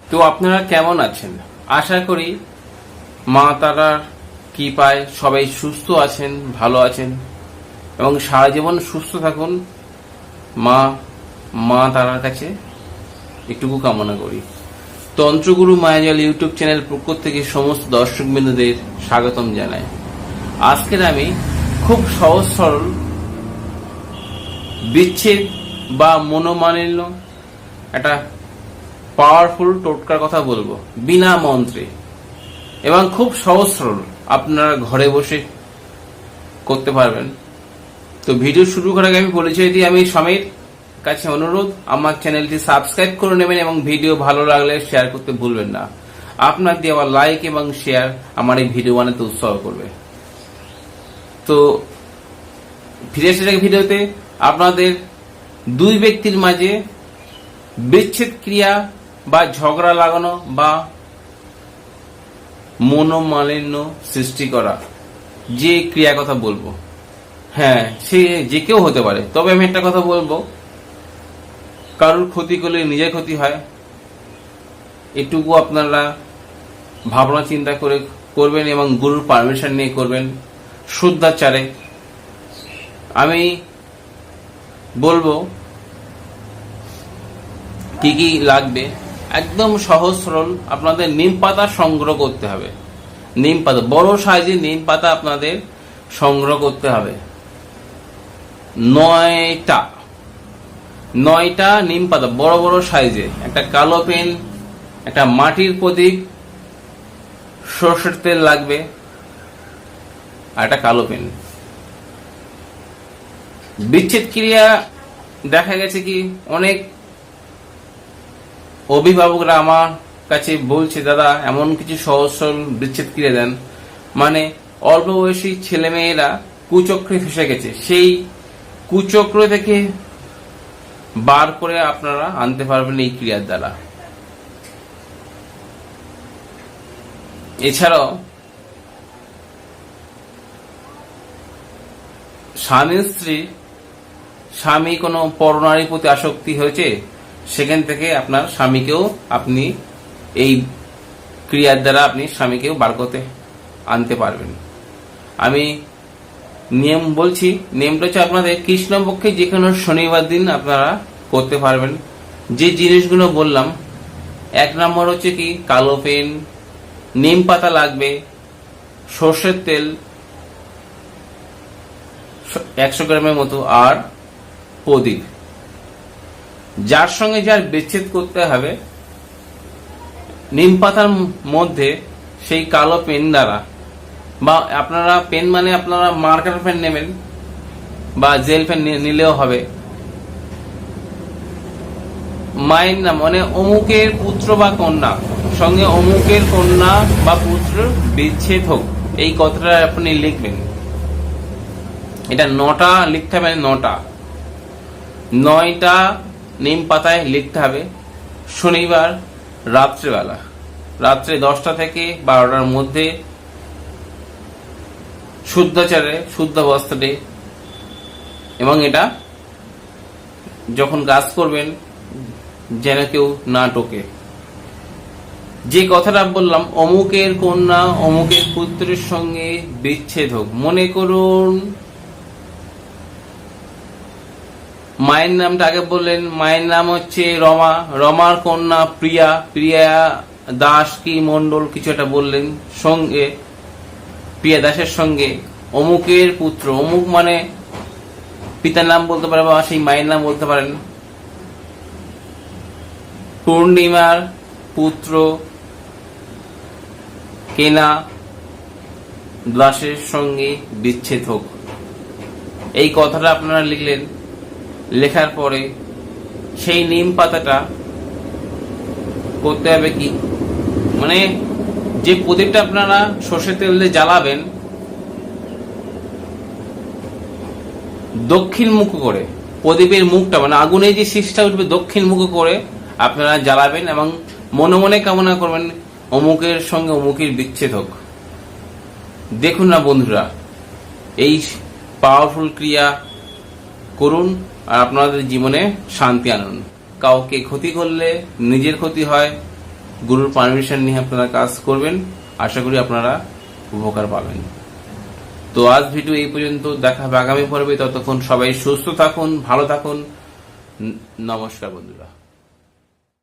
তো আপনারা কেমন আছেন? আশা করি মা তারার কৃপায় সবাই সুস্থ আছেন, ভালো আছেন এবং সারা জীবন সুস্থ থাকুন। মা তারার কাছে একটুকু কামনা করি। তন্ত্রগুরু মায়াজাল ইউটিউব চ্যানেল পক্ষ থেকে সমস্ত দর্শক বিন্দুদের স্বাগতম জানাই। আজকের আমি খুব সহজ সরল বিচ্ছেদ বা মনোমালিন্য একটা পাওয়ারফুল টোটকার কথা বলবো, বিনা মন্ত্রে এবং খুব সহজ সরল, আপনারা ঘরে বসে করতে পারবেন। তো ভিডিও শুরু করার আগে আমি পরিচয় দিই। আমি সমীর, কাছে অনুরোধ আমার চ্যানেলটি সাবস্ক্রাইব করে নেবেন এবং ভিডিও ভালো লাগলে শেয়ার করতে ভুলবেন না। আপনার দেওয়া লাইক এবং শেয়ার আমার এই ভিডিও বানাতে উৎসাহ করবে। তো ফিরে এসেছে ভিডিওতে। আপনাদের দুই ব্যক্তির মাঝে বিচ্ছেদ ক্রিয়া বা ঝগড়া লাগানো বা মনোমালিন্য সৃষ্টি করা যে ক্রিয়া কথা বলবো, হ্যাঁ সে যে কেউ হতে পারে। তবে আমি একটা কথা বলবো, কারোর ক্ষতি করলে নিজের ক্ষতি হয়, এটুকু আপনারা ভাবনা চিন্তা করে করবেন এবং গুরুর পারমিশন নিয়ে করবেন শুদ্ধাচারে। আমি বলবো কি কি লাগবে। একদম সহজ সরল, আপনাদের নিম পাতা সংগ্রহ করতে হবে। নিম পাতা, বড় সাইজের নিম পাতা আপনাদের সংগ্রহ করতে হবে। 9টা নিম পাতা বড় বড় সাইজে, একটা কালো পেন, একটা মাটির প্রদীপ, সরষের তেল লাগবে আর একটা কালো পেন। বিচ্ছেদ ক্রিয়া দেখা গেছে কি অনেক অভিভাবকরা আমার কাছে বলছে, দাদা এমন কিছু সহজ সরল বিচ্ছেদ ক্রিয়া দেন, মানে অল্প বয়সী ছেলে মেয়েরা কুচক্রে ফেসে গেছে, সেই কুচক্র থেকে বার করে আপনারা আনতে পারবেন এই ক্রিয়ার দ্বারা। এছাড়াও স্বামী কোনো পরনারীর প্রতি আসক্তি হয়েছে, সেখান থেকে আপনার স্বামীকেও আপনি এই ক্রিয়ার দ্বারা আপনি স্বামীকেও বার করতে আনতে পারবেন। আমি নিয়ম বলছি, নিয়মটা হচ্ছে আপনাদের কৃষ্ণপক্ষে যে কোনো শনিবার দিন আপনারা করতে পারবেন। যে জিনিসগুলো বললাম, 1 নম্বর হচ্ছে কি কালো পেন, নিম পাতা লাগবে, সর্ষের তেল 100 গ্রামের মতো, আর প্রদীপ। যার সঙ্গে যার বিচ্ছেদ করতে হবে, নিম পাতার মধ্যে সেই কালো পেন দ্বারা, বা আপনারা পেন মানে আপনারা মার্কার পেন নেবেন বা জেল পেন নিলেও হবে, মায়ের নাম মানে অমুকের পুত্র বা কন্যা সঙ্গে অমুকের কন্যা বা পুত্র বিচ্ছেদ হোক, এই কথাটা আপনি লিখবেন। এটা 9টা লিখতে হবে, 9টা নিম পাতায় লিখতে হবে। শনিবার রাত্রেবেলা, রাত্রে 10টা থেকে 12টার মধ্যে শুদ্ধাচারে, শুদ্ধ অবস্থাতে, এবং এটা যখন কাজ করবেন যেন কেউ না টোকে। যে কথাটা বললাম, অমুকের কন্যা অমুকের পুত্রের সঙ্গে বিচ্ছেদ হোক, মনে করুন মায়ের নামটা আগে বললেন, মায়ের নাম হচ্ছে রমা, রমার কন্যা প্রিয়া, প্রিয়া দাস কি মন্ডল কিছু একটা বললেন, সঙ্গে প্রিয়া দাসের সঙ্গে অমুকের পুত্র, অমুক মানে পিতার নাম বলতে পারেন বা সেই মায়ের নাম বলতে পারেন, পূর্ণিমার পুত্র কেনা দাসের সঙ্গে বিচ্ছেদ হোক। এই কথাটা আপনারা লিখলেন। লেখার পরে সেই নিম পাতাটা করতে হবে কি, মানে যে প্রদীপটা আপনারা সর্ষের তেল দিয়ে জ্বালাবেন, দক্ষিণ মুখ করে প্রদীপের মুখটা, মানে আগুনের যে শীষটা উঠবে দক্ষিণ মুখ করে আপনারা জ্বালাবেন এবং মনে মনে কামনা করবেন অমুকের সঙ্গে অমুকের বিচ্ছেদ হোক। দেখুন না বন্ধুরা, এই পাওয়ারফুল ক্রিয়া করুন আর আপনাদের জীবনে শান্তি আনুন। কাউকে ক্ষতি করলে নিজের ক্ষতি হয়। গুরুর পারমিশন নিয়ে আপনারা কাজ করবেন, আশা করি আপনারা উপকার পাবেন। তো আজ ভিডিও এই পর্যন্ত, দেখা হবে আগামী পর্বে। ততক্ষণ সবাই সুস্থ থাকুন, ভালো থাকুন। নমস্কার বন্ধুরা।